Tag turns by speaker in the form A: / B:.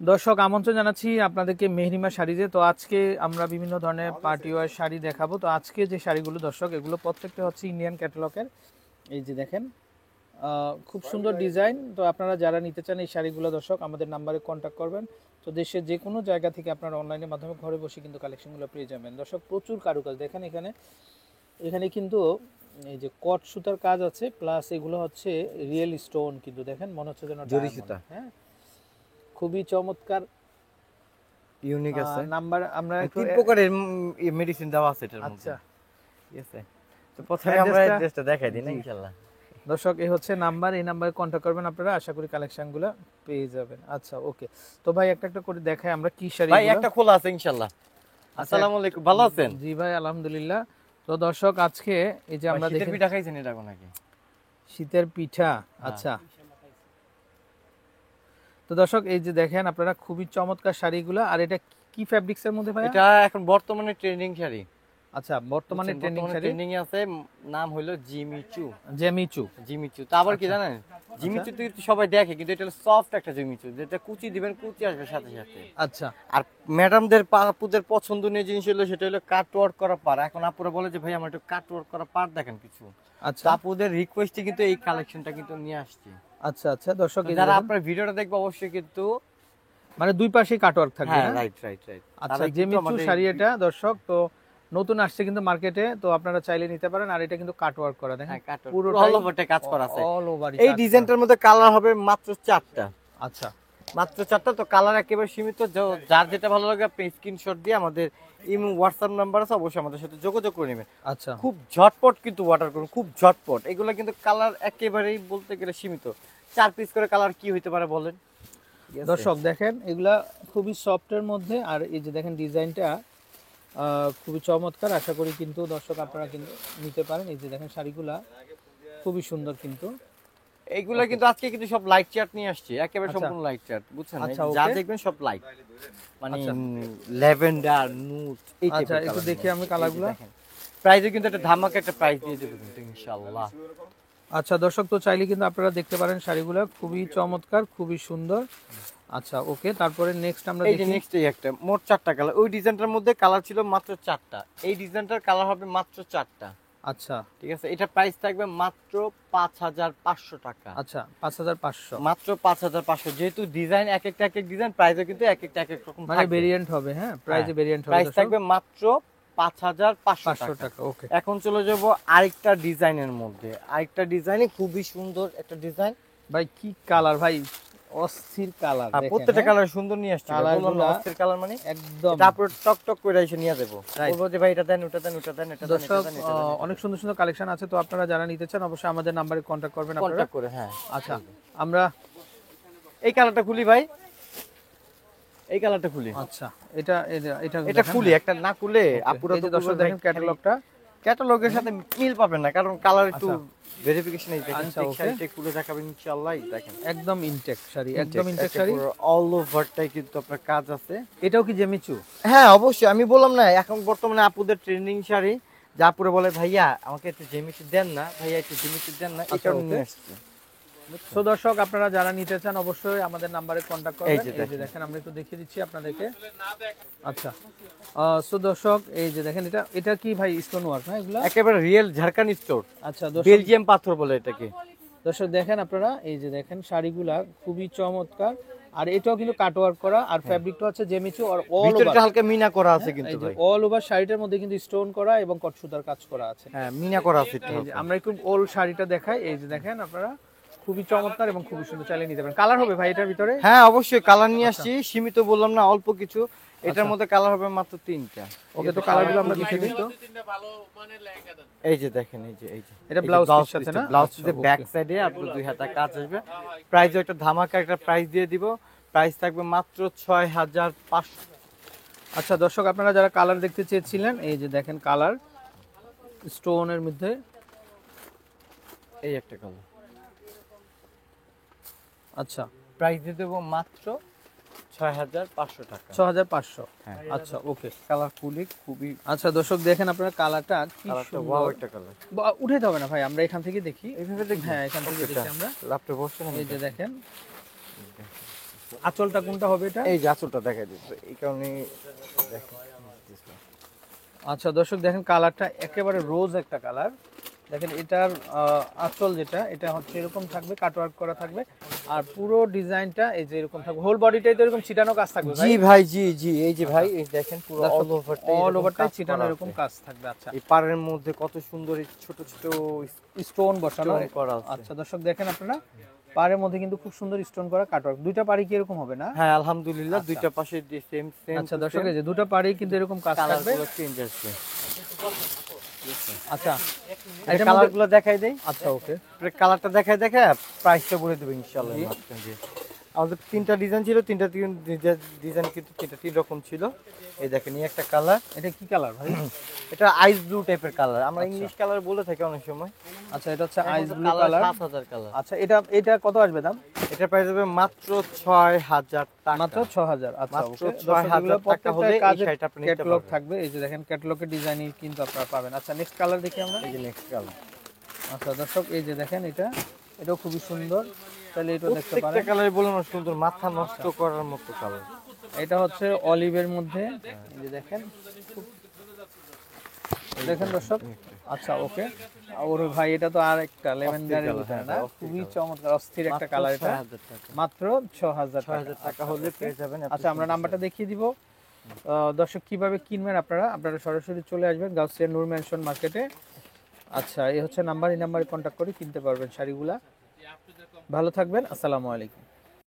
A: দর্শক আমন্ত্রণ জানাচ্ছি আপনাদেরকে মেহরিমা শাড়িতে। তো আজকে আমরা বিভিন্ন ধরনের পার্টি ওয়্যার শাড়ি দেখাবো। তো আজকে যে শাড়িগুলো দর্শক, এগুলো প্রত্যেকটা হচ্ছে ইন্ডিয়ান ক্যাটালগের। এই যে দেখেন, খুব সুন্দর ডিজাইন। তো আপনারা যারা নিতে চান এই শাড়িগুলো দর্শক, আমাদের নাম্বারে কন্ট্যাক্ট করবেন। তো দেশের যে কোনো জায়গা থেকে আপনারা অনলাইনের মাধ্যমে ঘরে বসে কিন্তু কালেকশনগুলো পেয়ে যাবেন। দর্শক প্রচুর কারুকাজ দেখেন এখানে। এখানে কিন্তু এই যে কট সুতার কাজ আছে, প্লাস এগুলো হচ্ছে রিয়েল স্টোন, কিন্তু দেখেন মনে হচ্ছে যেন
B: জরি সুতা।
A: হ্যাঁ, খুবই চমৎকার
B: ইউনিক আছে।
A: নাম্বার আমরা
B: তিন প্রকারের মেডিসিন দেওয়া আছে এটার মধ্যে।
A: আচ্ছা,
B: ঠিক আছে, তো প্রথমে আমরা অ্যাড্রেসটা দেখাই দিই না ইনশাআল্লাহ।
A: দর্শক এই হচ্ছে নাম্বার, এই নাম্বারে কন্ট্যাক্ট করবেন আপনারা, আশা করি কালেকশনগুলো পেয়ে যাবেন। আচ্ছা ওকে, তো ভাই একটা একটা করে দেখাই আমরা কি শাড়ি।
B: ভাই একটা খোলা আছে ইনশাআল্লাহ। আসসালামু আলাইকুম, ভালো আছেন?
A: জি ভাই আলহামদুলিল্লাহ। তো দর্শক আজকে এই যে আমরা দেখি
B: শীতের পিঠা খাইছেন এটা নাকি?
A: শীতের পিঠা, আচ্ছা। তো দর্শক এই যে দেখেন আপনারা, খুবই চমৎকার শাড়িগুলো। আর এটা কি ফ্যাব্রিক্সের মধ্যে ভাই?
B: এটা এখন বর্তমানে ট্রেন্ডিং শাড়ি।
A: আচ্ছা, বর্তমানে ট্রেন্ডিং শাড়ি,
B: ট্রেন্ডিং এ আছে, নাম হলো জিমিচু।
A: জিমিচু।
B: তো আবার কি জানেন, জিমিচু তো কিন্তু সবাই দেখে, কিন্তু এটা হলো সফট একটা জিমিচু, যেটা কুচি দিবেন কুচি আসবে সাথে সাথে।
A: আচ্ছা,
B: আর ম্যাডামদের আপুদের পছন্দনীয় জিনিস হলো সেটা হলো কাট ওয়ার্ক করা পার। এখন আপুরা বলে যে ভাই আমার একটু কাট ওয়ার্ক করা পার দেখেন কিছু।
A: আচ্ছা,
B: আপুদের রিকোয়েস্টে কিন্তু এই কালেকশনটা কিন্তু নিয়ে আসছি।
A: আচ্ছা আচ্ছা দর্শক,
B: যারা আপনার ভিডিওটা দেখবে অবশ্যই কিন্তু
A: মানে দুই পাশেই কাটওয়ার্ক থাকবে।
B: হ্যাঁ, রাইট রাইট রাইট।
A: আচ্ছা, জিমিচু শাড়ি এটা দর্শক, তো নতুন আসছে কিন্তু মার্কেটে, তো আপনারা চাইলে নিতে পারেন। আর এটা কিন্তু কাটওয়ার্ক করা, দেখেন
B: পুরো অল ওভারটা কাজ করা আছে।
A: All over.
B: এই ডিজাইনটার মধ্যে কালার হবে মাত্র 4টা।
A: আচ্ছা,
B: মাত্র 4টা, তো কালার একেবারে সীমিত। যার যেটা ভালো লাগে আপনি স্ক্রিনশট দিয়ে আমাদের ইমো হোয়াটসঅ্যাপ নাম্বার আছে, অবশ্যই আমাদের সাথে যোগাযোগ করে নেবেন।
A: আচ্ছা,
B: খুব ঝটপট কিন্তু অর্ডার করুন, খুব ঝটপট। এগুলো কিন্তু কালার একেবারেই বলতে গেলে সীমিত। 4 পিস করে কালার কি হইতে পারে বলেন?
A: দর্শক দেখেন এগুলা খুবই সফটের মধ্যে। আর এই যে দেখেন ডিজাইনটা খুবই চমৎকার। আশা করি কিন্তু দর্শক আপনারা কিন্তু নিতে পারেন। এই যে দেখেন শাড়িগুলা খুবই সুন্দর কিন্তু।
B: এইগুলা কিন্তু আজকে কিন্তু সব লাইট চার্ট নিয়ে আসছে, একেবারে সম্পূর্ণ লাইট চার্ট, বুঝছেন? যা দেখবেন সব লাইট, মানে ল্যাভেন্ডার, নুট, এই টাইপের।
A: আচ্ছা, একটু দেখি আমি কালারগুলো।
B: প্রাইসে কিন্তু একটা ধামাকা একটা প্রাইস দিয়ে দেব কিন্তু ইনশাআল্লাহ।
A: আচ্ছা দর্শক, তো চাইলে কিন্তু আপনারা দেখতে পারেন শাড়িগুলো, খুবই চমৎকার, খুবই সুন্দর। আচ্ছা ওকে, তারপরে নেক্সট আমরা
B: দেখি।
A: দেখি
B: নেক্সট এই একটা, মোট 4টা কালার। ওই ডিজাইনটার মধ্যে কালার ছিল মাত্র 4টা, এই ডিজাইনটার কালার হবে মাত্র 4টা।
A: আচ্ছা,
B: ঠিক আছে, এটা প্রাইস থাকবে মাত্র 5500 টাকা।
A: আচ্ছা 5500,
B: মাত্র 5500। যেহেতু ডিজাইন এক একটা এক এক ডিজাইন, প্রাইসও কিন্তু এক একটা এক এক রকম,
A: মানে ভেরিয়েন্ট হবে। হ্যাঁ, প্রাইসে ভেরিয়েন্ট হবে।
B: প্রাইস থাকবে মাত্র 5500 টাকা।
A: ওকে,
B: এখন চলে যাব আরেকটা ডিজাইনের মধ্যে। আরেকটা ডিজাইনে খুবই সুন্দর একটা ডিজাইন।
A: ভাই কি কালার ভাই, অস্থির কালার। দেখেন
B: প্রত্যেকটা কালার সুন্দর নিয়ে আসছে।
A: কালারগুলো
B: অস্থির কালার, মানে
A: একদম
B: তারপর টক টক করে এসে নিয়ে দেব। বলবো যে ভাই এটা দেন, ওটা দেন, ওটা দেন, এটা দেন,
A: দর্শক
B: এটা দেন।
A: অনেক সুন্দর সুন্দর কালেকশন আছে। তো আপনারা যারা নিতে চান অবশ্যই আমাদের নাম্বারে কন্ট্যাক্ট করবেন আপনারা।
B: কন্টাক্ট করে, হ্যাঁ।
A: আচ্ছা, আমরা
B: এই কালারটা খুলি ভাই, এই কালারটা খুলি।
A: আচ্ছা, এটা এটা
B: এটা খুলি, একটা না খুলে আপুরা তো
A: দর্শক দেখেন ক্যাটালগটা।
B: ক্যাটালগের সাথে মিল পাবেন না, কারণ কালার একটু ভেরিফিকেশন এই দেখেন।
A: আচ্ছা, ওকে,
B: শাড়িটা খুলে দেখাবেন ইনশাআল্লাহ। দেখেন
A: একদম ইনটেক শাড়ি, একদম ইনটেক শাড়ি।
B: অল ওভারটাই কিন্তু আপনার কাজ আছে।
A: এটাও কি জেমিচু?
B: হ্যাঁ অবশ্যই, আমি বললাম না এখন বর্তমানে আপুদের ট্রেন্ডিং শাড়ি। যা আপুরা বলে ভাইয়া আমাকে একটু জেমিচু দেন না, ভাইয়া একটু জেমিচু দেন না, এটা নিয়ে আসছে।
A: তো দর্শক আপনারা যারা নিতে চান অবশ্যই আমাদের নাম্বারে কন্ট্যাক্ট করবেন। এই যে দেখেন আমরা একটু দেখিয়ে দিচ্ছি আপনাদেরকে। আচ্ছা, সো দর্শক এই যে দেখেন, এটা কি ভাই স্টোন ওয়ার্ক? না, এগুলা
B: একেবারে রিয়েল ঝাড়খান্ড স্টোন।
A: আচ্ছা,
B: বেলজিয়াম পাথর বলে এটাকে।
A: দর্শক দেখেন আপনারা, এই যে দেখেন শাড়িগুলা খুবই চমৎকার। আর এটাও কিন্তু কাটওয়ার্ক করা, আর ফ্যাব্রিকটা হচ্ছে জেমিচু, আর অল ওভার
B: হালকা মিনা করা আছে কিন্তু ভাই।
A: অল ওভার শাড়িটার মধ্যে কিন্তু স্টোন করা এবং কট সুতার কাজ করা আছে।
B: হ্যাঁ, মিনা করা আছে।
A: এই যে আমরা একটু ওল্ড শাড়িটা দেখাই। এই যে দেখেন আপনারা, খুবই চমৎকার এবং খুবই সুন্দর, চাইলে নিতে পারেন। কালার হবে ভাই এটার ভিতরে?
B: হ্যাঁ অবশ্যই কালার নিয়ে আসছি, সীমিত বললাম না, অল্প কিছু। এটার মধ্যে কালার হবে মাত্র 3টা।
A: ওকে, তো কালারগুলো আমরা দেখিয়ে দিই। তো
B: এই যে দেখেন, এই যে
A: এটা ব্লাউজ পিস আছে না?
B: ব্লাউজ পিসের ব্যাক সাইডে আপনার 2 হাতা কাজ আসবে। প্রাইসও একটা ধামাকা একটা প্রাইস দিয়ে দিব। প্রাইস থাকবে মাত্র 6500।
A: আচ্ছা দর্শক, আপনারা যারা কালার দেখতে চেয়েছিলেন, এই যে দেখেন কালার স্টোনের মধ্যে,
B: এই একটা কালার।
A: আচ্ছা,
B: প্রাইস দিয়ে দেব মাত্র 6500 টাকা।
A: 6500।
B: হ্যাঁ,
A: আচ্ছা ওকে,
B: কালার খুবই।
A: আচ্ছা দর্শক দেখেন আপনারা কালারটা কি
B: কালারটা
A: সুন্দর।
B: ওয়াও একটা কালার।
A: উঠাইতে হবে না ভাই, আমরা এখান থেকে দেখি।
B: এইভাবে দেখি।
A: হ্যাঁ, এখান থেকে দেখি আমরা।
B: লাপটে বসে না।
A: এই যে দেখেন আঁচলটা কোনটা হবে এটা?
B: এই যে আঁচলটা দেখাই দিচ্ছি, এই কারণে দেখেন।
A: আচ্ছা দর্শক দেখেন কালারটা একেবারে রোজ একটা কালার। দেখেন এটার আঁচল যেটা এটা হচ্ছে এরকম থাকবে, কাটওয়ার্ক করা থাকবে, আর পুরো ডিজাইনটা এই যে এরকম থাকবে, হোল বডিটাই তো এরকম ছিটানো কাজ থাকবে
B: জি ভাই, জি জি, এই যে ভাই এই দেখেন পুরো
A: অল ওভারটাই ছিটানো এরকম কাজ থাকবে। আচ্ছা
B: এই পাড়ের মধ্যে কত সুন্দর এই ছোট ছোট
A: স্টোন বসানো
B: করা আছে।
A: আচ্ছা দর্শক দেখেন আপনারা পাড়ের মধ্যে কিন্তু খুব সুন্দর স্টোন করা কাটওয়ার্ক। দুইটা পাড়ি কি এরকম হবে না?
B: হ্যাঁ আলহামদুলিল্লাহ, দুইটা পাশে সেম সেম।
A: আচ্ছা দর্শক এই যে দুটো পাড়ি কিন্তু এরকম কাজ থাকবে।
B: কালারগুলো চেঞ্জ আসবে।
A: আচ্ছা
B: এই কালারগুলো দেখাই দেই।
A: আচ্ছা ওকে,
B: কালারটা দেখাই প্রাইসটা বলে দেব ইনশাআল্লাহ। আমাদের তিনটা ডিজাইন ছিল, তিনটা ডিজাইন কিন্তু তিন রকম ছিল। এই দেখেন এই একটা কালার।
A: এটা কি কালার ভাই?
B: এটা আইস ব্লু টাইপের কালার, আমরা ইংলিশ কালার বলে থাকি অনেক সময়।
A: আচ্ছা এটা হচ্ছে আইস ব্লু কালার,
B: 7000 কালার।
A: আচ্ছা এটা কত আসবে দাম?
B: এটা প্রাইস হবে মাত্র 6000 টাকা।
A: মাত্র 6000। আচ্ছা
B: মাত্র
A: ওকে,
B: 6000 টাকা হলে এই শাড়িটা আপনি নিতে
A: ক্যাটালগ
B: পারবেন।
A: থাকবে। এই যে দেখেন ক্যাটালগের ডিজাইনই কিন্তু আপনারা পাবেন। আচ্ছা নেক্সট কালার দেখি আমরা।
B: এই যে নেক্সট কালার।
A: আচ্ছা দর্শক এই যে দেখেন এটাও খুবই সুন্দর, তাহলে এটা দেখতে
B: প্রত্যেকটা
A: পারেন।
B: কালারই বলে না সুন্দর, মাথা নষ্ট করার মতো কালার।
A: এটা হচ্ছে অলিভের মধ্যে, এই যে দেখেন দেখেন দর্শক। আচ্ছা ওকে, ওর ভাই এটা তো আর একটা লেভেন্ডারের ভিতরে না, খুবই চমৎকার অস্থির একটা কালার। এটা মাত্র 6000
B: টাকা হলে পেয়ে যাবেন।
A: আচ্ছা আমরা নাম্বারটা দেখিয়ে দিব দর্শক, কিভাবে কিনবেন আপনারা সরাসরি চলে আসবেন গাউসিয়া নূর ম্যানশন মার্কেটে। আচ্ছা এই হচ্ছে নাম্বার, এই নাম্বারে কন্ট্যাক্ট করে কিনতে পারবেন শাড়িগুলা। ভালো থাকবেন, আসসালামু আলাইকুম।